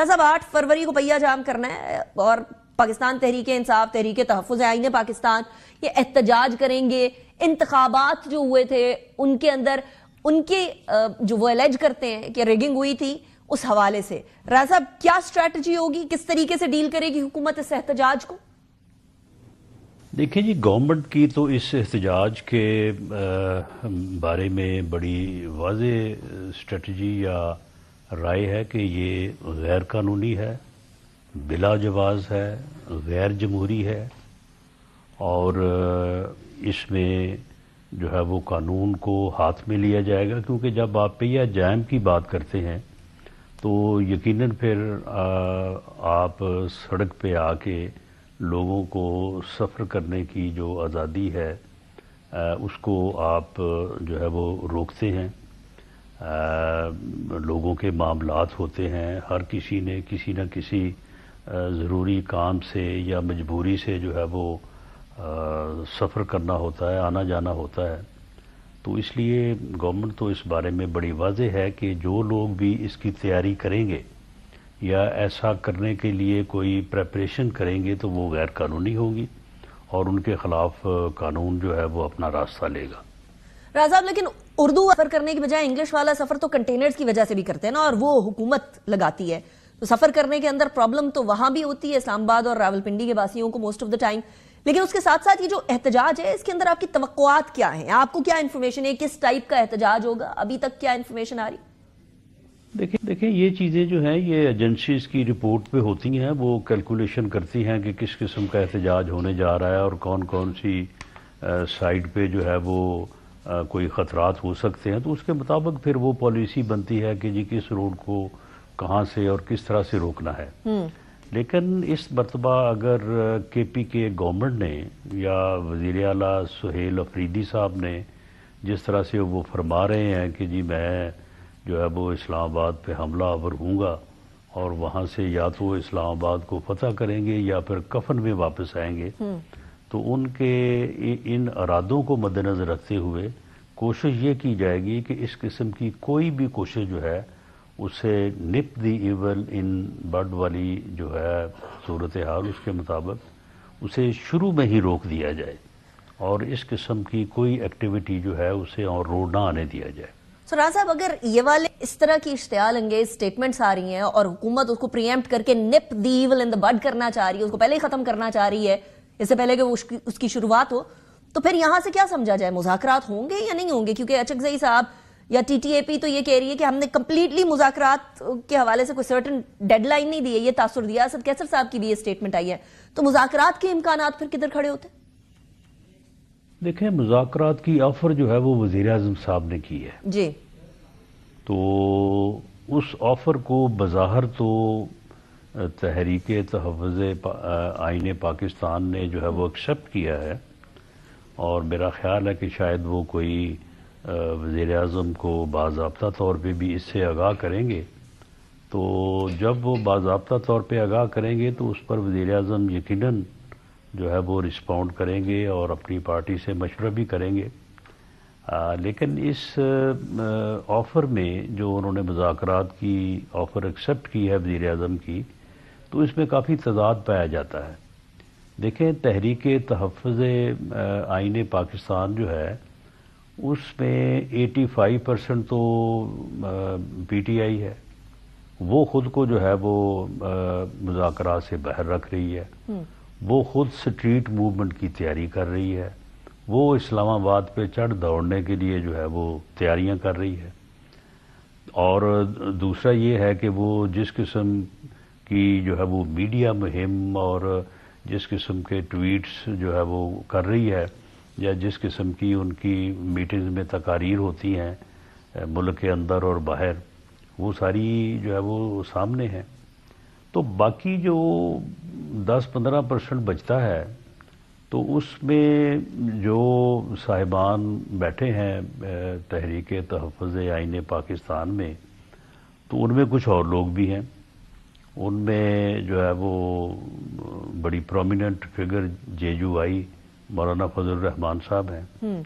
صاحب 8 فروری کو پہیہ جام کرنا ہے اور پاکستان تحریک انصاف، تحریک تحفظ آئین پاکستان یہ احتجاج کریں گے. انتخابات جو ہوئے تھے ان کے اندر ان کے جو وہ الیج کرتے ہیں کہ ریگنگ ہوئی تھی، اس حوالے سے راز صاحب کیا اسٹریٹجی ہوگی، کس طریقے سے ڈیل کرے گی حکومت اس احتجاج کو؟ دیکھیں جی، گورنمنٹ کی تو اس احتجاج کے بارے میں بڑی واضح اسٹریٹجی یا رائے ہے کہ یہ غیر قانونی ہے، بلا جواز ہے، غیر جمہوری ہے، اور اس میں جو ہے وہ قانون کو ہاتھ میں لیا جائے گا. کیونکہ جب آپ پہیہ جام کی بات کرتے ہیں تو یقیناً پھر آپ سڑک پہ آ کے لوگوں کو سفر کرنے کی جو آزادی ہے اس کو آپ جو ہے وہ روکتے ہیں. لوگوں کے معاملات ہوتے ہیں، ہر کسی نے کسی نہ کسی ضروری کام سے یا مجبوری سے جو ہے وہ سفر کرنا ہوتا ہے، آنا جانا ہوتا ہے. تو اس لیے گورنمنٹ تو اس بارے میں بڑی واضح ہے کہ جو لوگ بھی اس کی تیاری کریں گے یا ایسا کرنے کے لیے کوئی پریپریشن کریں گے تو وہ غیر قانونی ہوگی اور ان کے خلاف قانون جو ہے وہ اپنا راستہ لے گا. راز صاحب لیکن اردو سفر کرنے کی بجائے انگلش والا سفر تو کنٹینرز کی وجہ سے بھی کرتے ہیں نا، اور وہ حکومت لگاتی ہے، تو سفر کرنے کے اندر پرابلم تو وہاں بھی ہوتی ہے، اسلام آباد اور راولپنڈی کے واسیوں کو موسٹ آف دا ٹائم. لیکن اس کے ساتھ ساتھ یہ جو احتجاج ہے اس کے اندر آپ کی توقعات کیا ہیں؟ آپ کو کیا انفارمیشن ہے، کس ٹائپ کا احتجاج ہوگا؟ ابھی تک کیا انفارمیشن آ رہی؟ دیکھیں یہ چیزیں جو ہیں یہ ایجنسیز کی رپورٹ پہ ہوتی ہیں، وہ کیلکولیشن کرتی ہیں کہ کس قسم کا احتجاج ہونے جا رہا ہے اور کون کون سی سائٹ پہ جو ہے وہ کوئی خطرات ہو سکتے ہیں. تو اس کے مطابق پھر وہ پالیسی بنتی ہے کہ جی کس روڈ کو کہاں سے اور کس طرح سے روکنا ہے. لیکن اس مرتبہ اگر کے پی کے گورنمنٹ نے یا وزیر اعلیٰ سہیل افریدی صاحب نے جس طرح سے وہ فرما رہے ہیں کہ جی میں جو ہے وہ اسلام آباد پہ حملہ آور ہوں گا اور وہاں سے یا تو وہ اسلام آباد کو فتح کریں گے یا پھر کفن میں واپس آئیں گے، تو ان کے ان ارادوں کو مد نظر رکھتے ہوئے کوشش یہ کی جائے گی کہ اس قسم کی کوئی بھی کوشش جو ہے اسے نپ دی ایول ان بڈ والی جو ہے صورتحال اس کے مطابق اسے شروع میں ہی روک دیا جائے اور اس قسم کی کوئی ایکٹیویٹی جو ہے اسے اور روڈ نہ آنے دیا جائے. راز صاحب اگر یہ والے اس طرح کی اشتعال انگیز سٹیٹمنٹس آ رہی ہیں اور حکومت اس کو پریمپٹ کر کے نپ دی ایول ان دا بڈ کرنا چاہ رہی ہے، اس کو پہلے ہی ختم کرنا چاہ رہی ہے اس سے پہلے کہ اس کی شروعات ہو، تو پھر یہاں سے کیا سمجھا جائے؟ مذاکرات ہوں گے یا نہیں ہوں گے؟ کیونکہ اچکزئی صاحب یا ٹی ٹی اے پی تو یہ کہہ رہی ہے کہ ہم نے کمپلیٹلی مذاکرات کے حوالے سے کوئی سرٹن ڈیڈ لائن نہیں دی ہے. یہ تاثر دیا اسد کیسر صاحب کی بھی یہ سٹیٹمنٹ آئی ہے، تو مذاکرات کے امکانات پھر کدھر کھڑے ہوتے؟ دیکھیں مذاکرات کی آفر جو ہے وہ وزیر اعظم صاحب نے کی ہے جی، تو اس آفر کو بظاہر تو تحریک تحفظ آئین پاکستان نے جو ہے وہ ایکسیپٹ کیا ہے، اور میرا خیال ہے کہ شاید وہ کوئی وزیر اعظم کو باضابطہ طور پہ بھی اس سے آگاہ کریں گے. تو جب وہ باضابطہ طور پہ آگاہ کریں گے تو اس پر وزیر اعظم یقیناً جو ہے وہ رسپونڈ کریں گے اور اپنی پارٹی سے مشورہ بھی کریں گے. لیکن اس آفر میں جو انہوں نے مذاکرات کی آفر ایکسیپٹ کی ہے وزیر اعظم کی، تو اس میں کافی تضاد پایا جاتا ہے. دیکھیں تحریک تحفظ آئین پاکستان جو ہے اس میں 85% تو پی ٹی آئی ہے، وہ خود کو جو ہے وہ مذاکرات سے باہر رکھ رہی ہے، وہ خود سٹریٹ موومنٹ کی تیاری کر رہی ہے، وہ اسلام آباد پہ چڑھ دوڑنے کے لیے جو ہے وہ تیاریاں کر رہی ہے. اور دوسرا یہ ہے کہ وہ جس قسم کی جو ہے وہ میڈیا مہم اور جس قسم کے ٹویٹس جو ہے وہ کر رہی ہے یا جس قسم کی ان کی میٹنگز میں تقاریر ہوتی ہیں ملک کے اندر اور باہر، وہ ساری جو ہے وہ سامنے ہیں. تو باقی جو 10-15% بچتا ہے تو اس میں جو صاحبان بیٹھے ہیں تحریک تحفظ آئین پاکستان میں، تو ان میں کچھ اور لوگ بھی ہیں. ان میں جو ہے وہ بڑی پرومیننٹ فگر جے یو آئی مولانا فضل الرحمان صاحب ہیں.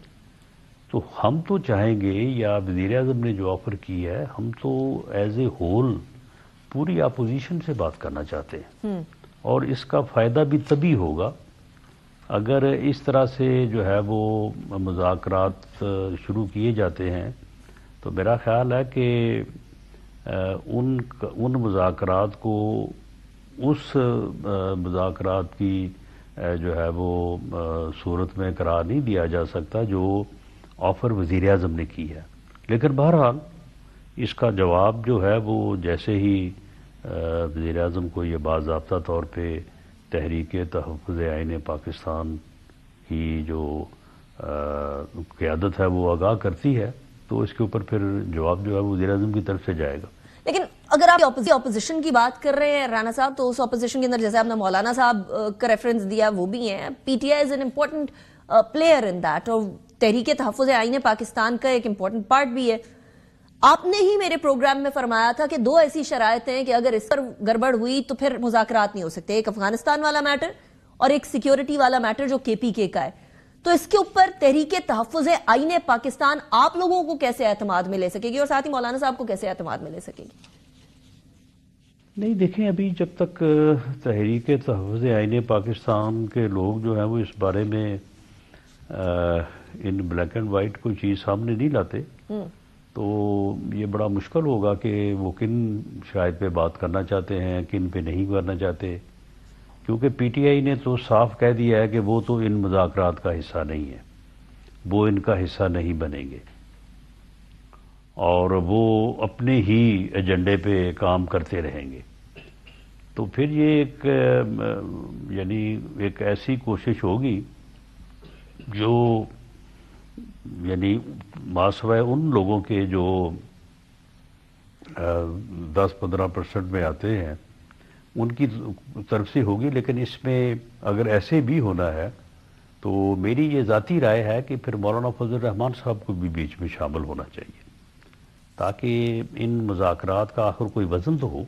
تو ہم تو چاہیں گے، یا وزیر اعظم نے جو آفر کی ہے، ہم تو ایز اے ہول پوری اپوزیشن سے بات کرنا چاہتے ہیں، اور اس کا فائدہ بھی تبھی ہوگا اگر اس طرح سے جو ہے وہ مذاکرات شروع کیے جاتے ہیں. تو میرا خیال ہے کہ ان مذاکرات کو اس مذاکرات کی جو ہے وہ صورت میں قرار نہیں دیا جا سکتا جو آفر وزیر اعظم نے کی ہے. لیکن بہرحال اس کا جواب جو ہے وہ جیسے ہی وزیر اعظم کو یہ باضابطہ طور پہ تحریک تحفظ آئین پاکستان کی جو قیادت ہے وہ آگاہ کرتی ہے تو اس کے اوپر پھر جواب جو ہے وزیر اعظم کی طرف سے جائے گا. لیکن اگر آپ اپوزیشن کی بات کر رہے ہیں رانا صاحب، تو اس اپوزیشن کے اندر جیسے آپ نے مولانا صاحب کا ریفرنس دیا وہ بھی ہیں. P T I is an important player in that, اور تحریک تحفظ آئین پاکستان کا ایک امپورٹنٹ پارٹ بھی ہے. آپ نے ہی میرے پروگرام میں فرمایا تھا کہ 2 ایسی شرائط ہیں کہ اگر اس پر گڑبڑ ہوئی تو پھر مذاکرات نہیں ہو سکتے، ایک افغانستان والا میٹر اور ایک سیکیورٹی والا میٹر جو کے پی کے کا ہے. تو اس کے اوپر تحریک تحفظ آئین پاکستان آپ لوگوں کو کیسے اعتماد میں لے سکے گی، اور ساتھ ہی مولانا صاحب کو کیسے اعتماد میں لے سکے گی؟ نہیں دیکھیں، ابھی جب تک تحریک تحفظ آئین پاکستان کے لوگ جو ہیں وہ اس بارے میں ان بلیک اینڈ وائٹ کوئی چیز سامنے نہیں لاتے تو یہ بڑا مشکل ہوگا کہ وہ کن شرائط پہ بات کرنا چاہتے ہیں، کن پہ نہیں کرنا چاہتے. کیونکہ پی ٹی آئی نے تو صاف کہہ دیا ہے کہ وہ تو ان مذاکرات کا حصہ نہیں ہے، وہ ان کا حصہ نہیں بنیں گے، اور وہ اپنے ہی ایجنڈے پہ کام کرتے رہیں گے. تو پھر یہ ایک ایسی کوشش ہوگی جو ماسوائے ان لوگوں کے جو 10-15% میں آتے ہیں ان کی طرف سے ہوگی. لیکن اس میں اگر ایسے بھی ہونا ہے تو میری یہ ذاتی رائے ہے کہ پھر مولانا فضل الرحمان صاحب کو بھی بیچ میں شامل ہونا چاہیے تاکہ ان مذاکرات کا آخر کوئی وزن تو ہو.